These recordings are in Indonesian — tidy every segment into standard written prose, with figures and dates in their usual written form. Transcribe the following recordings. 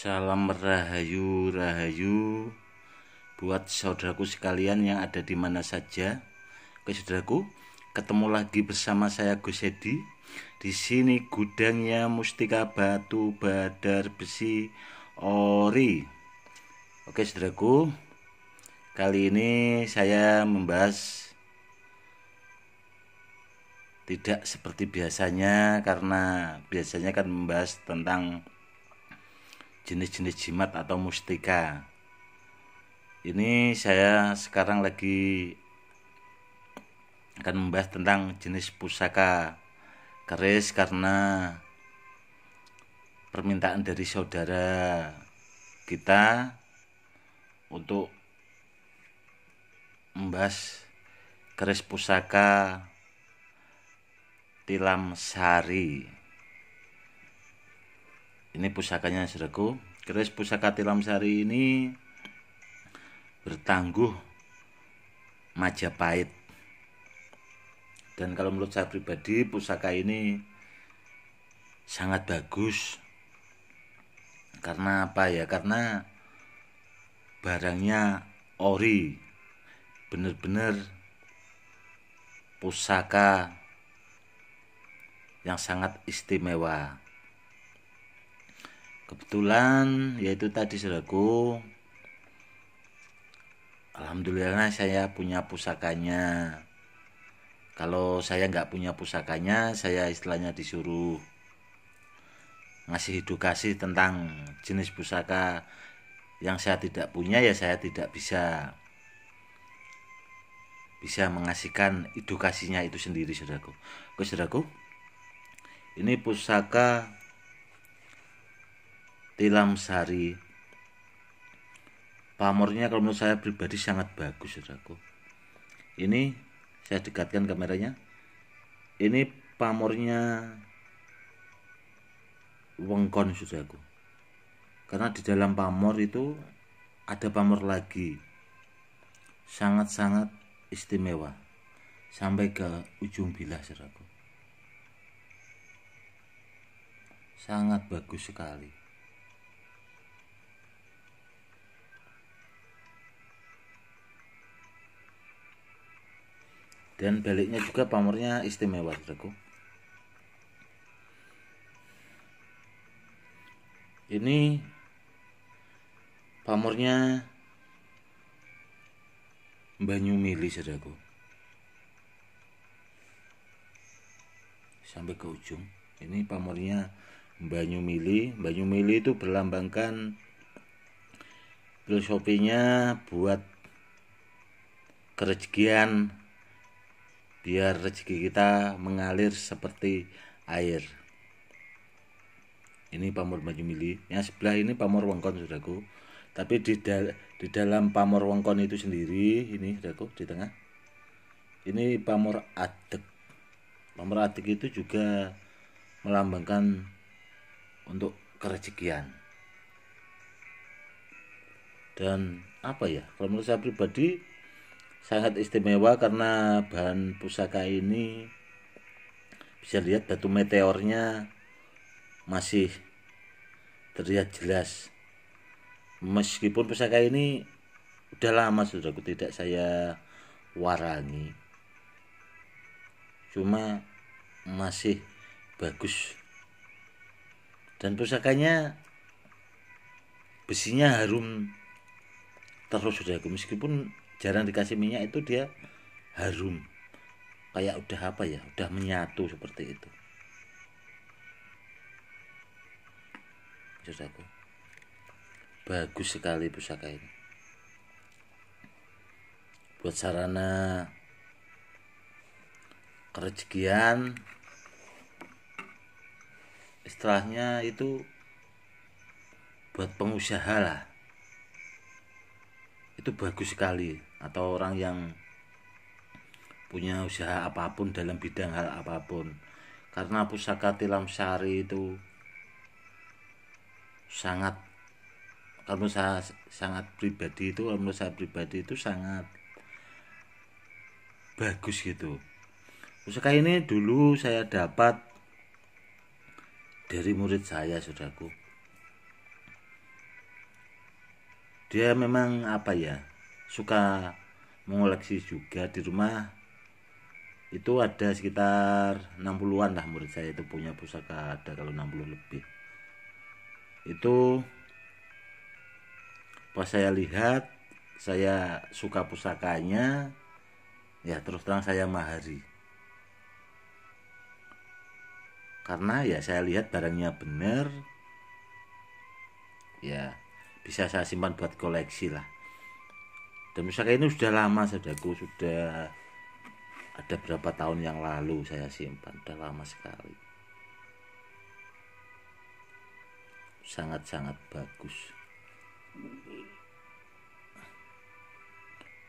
Salam rahayu rahayu buat saudaraku sekalian yang ada di mana saja. Oke saudaraku, ketemu lagi bersama saya Gus Edi. Di sini gudangnya Mustika Batu Badar Besi Ori. Oke saudaraku, kali ini saya membahas tidak seperti biasanya, karena biasanya kan membahas tentang jenis-jenis jimat atau mustika. Ini saya sekarang lagi akan membahas tentang jenis pusaka keris, karena permintaan dari saudara kita untuk membahas keris pusaka tilam sari. Ini pusakanya saudaraku. Keris pusaka tilam sari ini bertangguh Majapahit. Dan kalau menurut saya pribadi, pusaka ini sangat bagus. Karena apa ya? Karena barangnya ori. Benar-benar pusaka yang sangat istimewa. Kebetulan yaitu tadi saudaraku, alhamdulillah saya punya pusakanya. Kalau saya nggak punya pusakanya, saya istilahnya disuruh ngasih edukasi tentang jenis pusaka yang saya tidak punya, ya saya tidak bisa mengasihkan edukasinya itu sendiri saudaraku. Oke saudaraku, ini pusaka tilam sari. Pamornya kalau menurut saya pribadi sangat bagus saudaraku. Ini saya dekatkan kameranya. Ini pamornya wengkon saudaraku. Karena di dalam pamor itu ada pamor lagi. Sangat-sangat istimewa. Sampai ke ujung bilah saudaraku. Sangat bagus sekali. Dan baliknya juga pamornya istimewa saudaraku. Ini pamornya Banyumili saudaraku. Sampai ke ujung. Ini pamornya Banyumili. Banyumili itu berlambangkan filosofinya buat kerezekian, biar rezeki kita mengalir seperti air. Ini pamor Banyumili. Yang sebelah ini pamor wengkon saudaraku. Tapi di dalam pamor wengkon itu sendiri, ini saudaraku di tengah, ini pamor adek. Pamor adek itu juga melambangkan untuk kerezekian. Dan apa ya, kalau menurut saya pribadi sangat istimewa, karena bahan pusaka ini bisa lihat batu meteornya masih terlihat jelas. Meskipun pusaka ini udah lama saudaraku tidak saya warangi, cuma masih bagus. Dan pusakanya besinya harum terus saudaraku, meskipun jarang dikasih minyak itu dia harum, kayak udah apa ya, udah menyatu seperti itu saudaraku. Bagus sekali pusaka ini, buat sarana kerezekian, istilahnya itu buat pengusaha lah, itu bagus sekali. Atau orang yang punya usaha apapun dalam bidang hal apapun. Karena pusaka tilam sari itu sangat, kalau saya sangat pribadi itu, kalau menurut saya pribadi itu sangat bagus gitu. Pusaka ini dulu saya dapat dari murid saya saudaraku. dia memang apa ya, suka mengoleksi juga. Di rumah itu ada sekitar 60-an lah murid saya itu punya pusaka, ada kalau 60 lebih. Itu pas saya lihat, saya suka pusakanya, ya terus terang saya mahari. Karena ya saya lihat barangnya bener, ya bisa saya simpan buat koleksi lah. Dan pusaka ini sudah lama saudaraku, sudah ada berapa tahun yang lalu saya simpan, sudah lama sekali. Sangat-sangat bagus.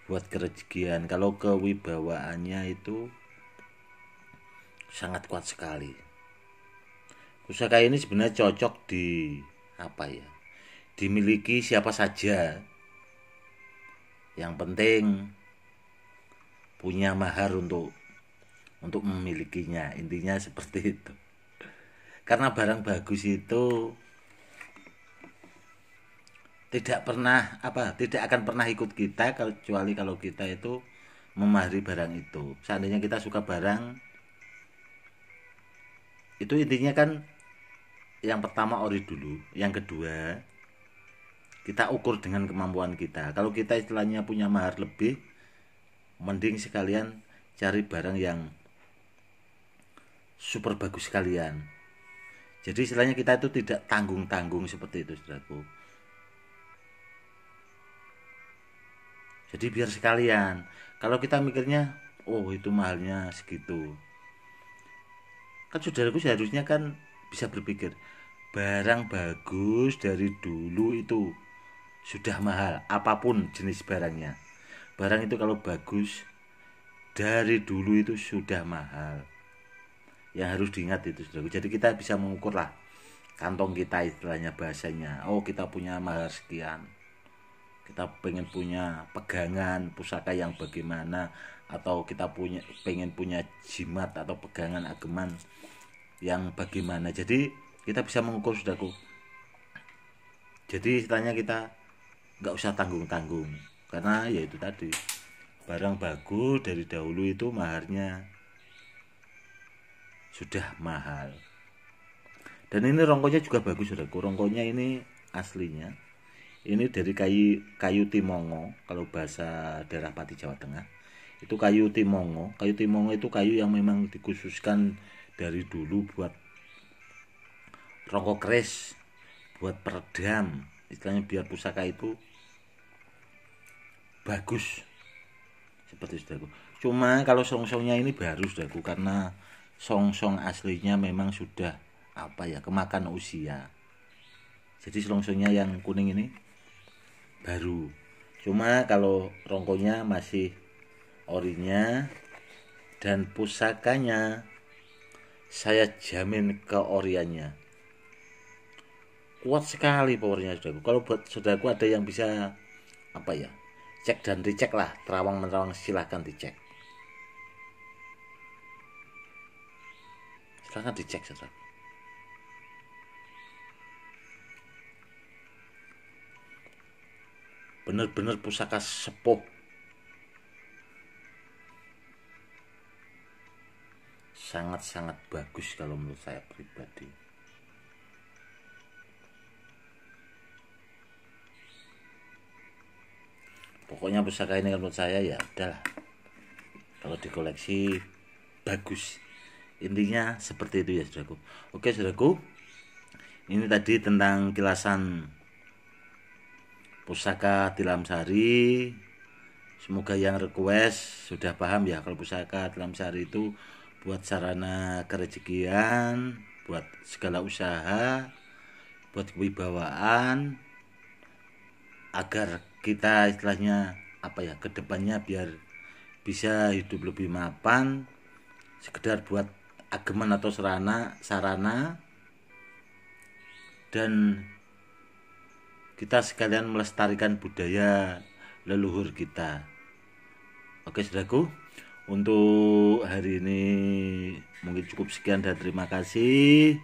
Buat kerejekian, kalau kewibawaannya itu sangat kuat sekali. Pusaka ini sebenarnya cocok di apa ya? Dimiliki siapa saja. Yang penting punya mahar untuk memilikinya, intinya seperti itu. Karena barang bagus itu tidak akan pernah ikut kita kecuali kalau kita itu memahari barang itu. Seandainya kita suka barang itu, intinya kan yang pertama ori dulu, yang kedua kita ukur dengan kemampuan kita. Kalau kita istilahnya punya mahar lebih, mending sekalian cari barang yang super bagus sekalian. Jadi istilahnya kita itu tidak tanggung-tanggung seperti itu, saudaraku. Jadi biar sekalian. Kalau kita mikirnya, oh itu mahalnya segitu, kan saudaraku seharusnya kan bisa berpikir, barang bagus dari dulu itu sudah mahal, apapun jenis barangnya. Barang itu kalau bagus dari dulu itu sudah mahal. Yang harus diingat itu, saudaraku. Jadi kita bisa mengukur lah kantong kita, istilahnya bahasanya. Oh kita punya mahar sekian, kita pengen punya pegangan pusaka yang bagaimana, atau kita pengen punya jimat atau pegangan ageman yang bagaimana. Jadi kita bisa mengukur, saudaraku. Jadi istilahnya kita nggak usah tanggung-tanggung, karena ya itu tadi, barang bagus dari dahulu itu maharnya sudah mahal. Dan ini rongkonya juga bagus, saudaraku. Rongkonya ini aslinya ini dari kayu timongo, kalau bahasa daerah Pati Jawa Tengah itu kayu timongo. Kayu timongo itu kayu yang memang dikhususkan dari dulu buat rongko keris, buat peredam, istilahnya biar pusaka itu bagus seperti itu. Cuma kalau song-songnya ini baru, saudaraku, karena song-song aslinya memang sudah kemakan usia. Jadi song-songnya yang kuning ini baru. Cuma kalau rongkonya masih orinya, dan pusakanya saya jamin keoriannya kuat sekali powernya, saudaraku. Kalau buat saudaraku ada yang bisa cek dan dicek lah, terawang-menerawang, silahkan dicek. Silahkan dicek, saudara. Bener-bener pusaka sepuh. Sangat-sangat bagus kalau menurut saya pribadi. Pokoknya pusaka ini menurut saya ya udahlah, kalau dikoleksi bagus. Intinya seperti itu ya, saudaraku. Oke, saudaraku, ini tadi tentang kilasan pusaka Tilam Sari. Semoga yang request sudah paham ya, kalau pusaka Tilam Sari itu buat sarana kerejekian, buat segala usaha, buat kewibawaan, agar kita istilahnya kedepannya biar bisa hidup lebih mapan, sekedar buat ageman atau sarana, dan kita sekalian melestarikan budaya leluhur kita. Oke, saudaraku, untuk hari ini mungkin cukup sekian dan terima kasih.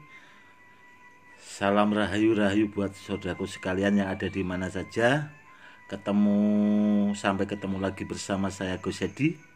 Salam rahayu buat saudaraku sekalian yang ada di mana saja. Sampai ketemu lagi bersama saya Gus Edi.